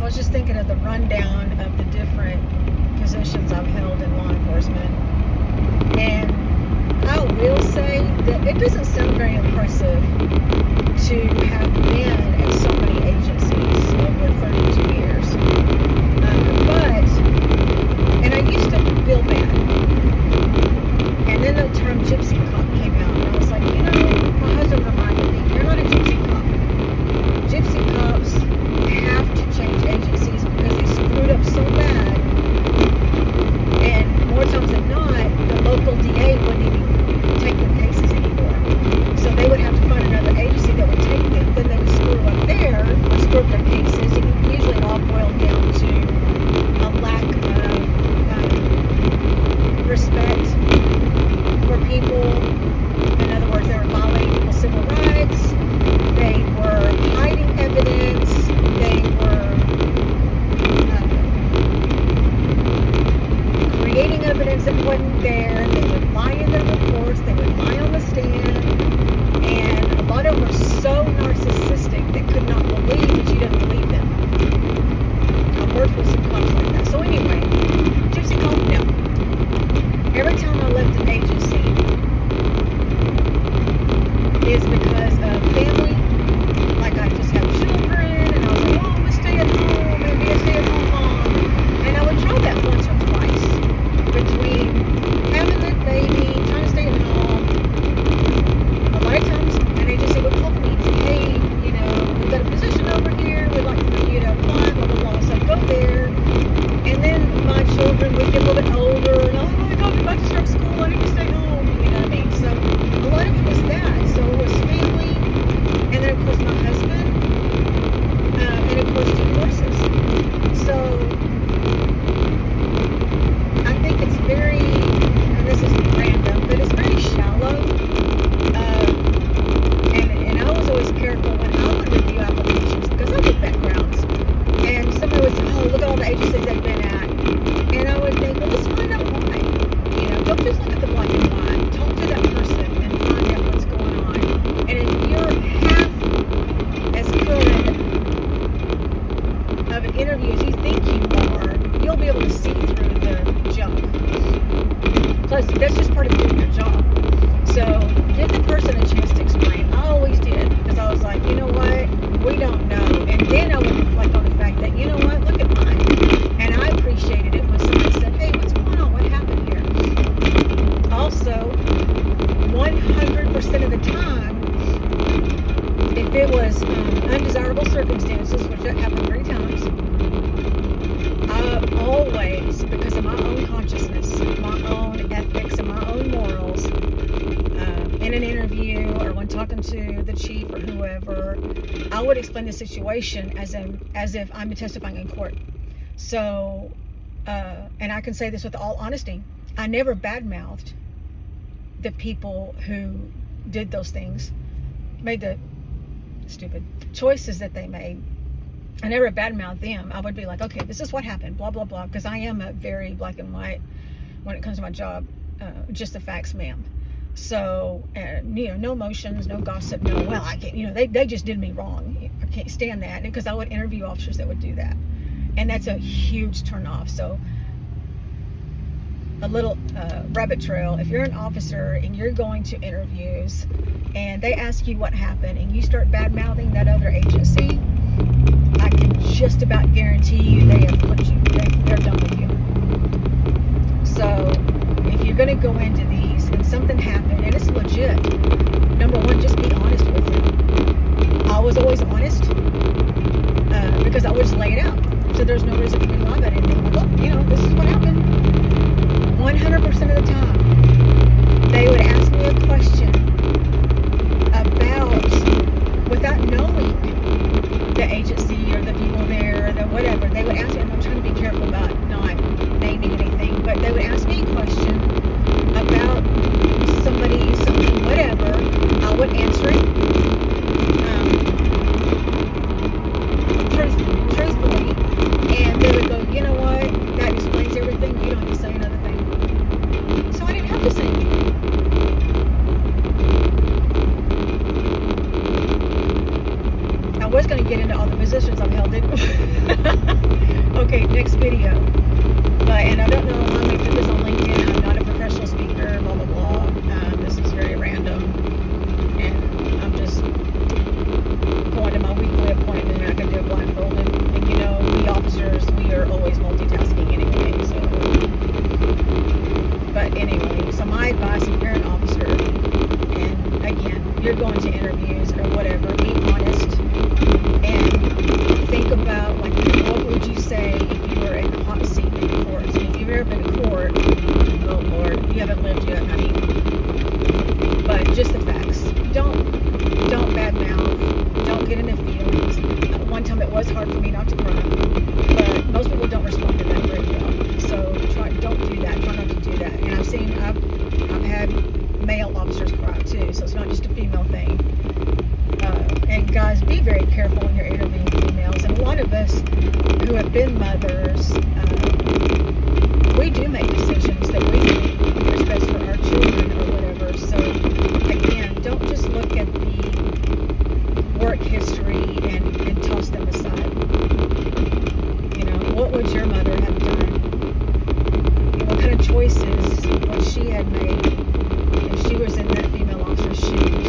was just thinking of the rundown of the different positions I've held in law enforcement. And I will say that it doesn't sound very impressive to have been at so many agencies over 32 years. And I used to feel bad. And then the term Gypsy Cop came out, and I was like, my husband reminded me, you're not a Gypsy Cop. Gypsy Cops have to change agencies because they screwed up so bad. And more times than not, the local DA wouldn't even take their cases anymore. So they would have to find another agency that would take them. Then they would screw up screw up their cases. And usually it all boiled down to a lack of respect for people. In other words, they were violating people's civil rights. They were hiding evidence. They were creating evidence that wasn't there. They would lie in their reports. They would lie on the stand. And a lot of them were so narcissistic they could not believe that you didn't believe them. I've worked with some cops like that. So anyway, Gypsy Cop, no. Every time I left an agency is because of family. Like I just have children, and I was like, oh, I'm gonna stay at home and be a stay-at-home mom. And I would try that once or twice between having that baby, trying to stay at home. A lot of times an agency would call me and say, hey, we've got a position over here, we'd like for you to apply, blah, blah, blah. So I'd go there, and then my children would get a little bit older, and oh my God, I'm about to start school, I need to stay home, you know what I mean? So a lot of it was that. So it was family, and then of course my husband, and of course divorces. So I think it's very, and this is random, but it's very shallow. And I was always careful when I would review applications because I did backgrounds. And somebody would say, oh, look at all the agencies they've been at. And I would think, well, let's find out why. Don't just look at the black and white. Talk to that person and find out what's going on. And if you're half as good of an interview as you think you are, you'll be able to see through the junk. Plus, that's just part of doing your job. So give the person a chance to explain. I always did, because I was like, you know what? We don't know. And then I would reflect on the fact that, you know what? Look at mine. And I appreciated it when somebody said, hey, what's going on? What happened here? Also, 100% of the time, if it was undesirable circumstances, which that happened 3 times, I always, because of my own consciousnness, my own ethics, and my own morals, in an interview or when talking to the chief or whoever, I would explain the situation as if I'm testifying in court. So, and I can say this with all honesty, I never badmouthed the people who did those things, made the stupid choices that they made. I never badmouthed them. I would be like, okay, this is what happened, blah, blah, blah, because I am a very black and white when it comes to my job, just the facts, ma'am. So, no emotions, no gossip, no, well, I can't, they just did me wrong. I can't stand that, because I would interview officers that would do that. And that's a huge turnoff. So, a little rabbit trail. If you're an officer and you're going to interviews and they ask you what happened and you start bad-mouthing that other agency, I can just about guarantee you they have put you, they're done with you. So, if you're going to go into these and something happened and it's legit, number one, just be honest with them. I was always honest because I would just lay it out. So there's no reason for me to lie about anything. Like, look, this is what happened. 100% of the time, they would ask me a question about, without knowing the agency or the people there or the whatever, they would ask me, and I'm trying to be careful about not naming anything, but they would ask me a question about somebody, something, whatever. I would answer it truthfully, and they would go, you know what, that explains everything, you don't have to say another thing. So I didn't have to say anything. I was going to get into all the positions I've held in. who have been mothers, we do make decisions that we think is best for our children or whatever. So again, don't just look at the work history and toss them aside. You know, what would your mother have done? What kind of choices would she have made if she was in that female officer's shoes?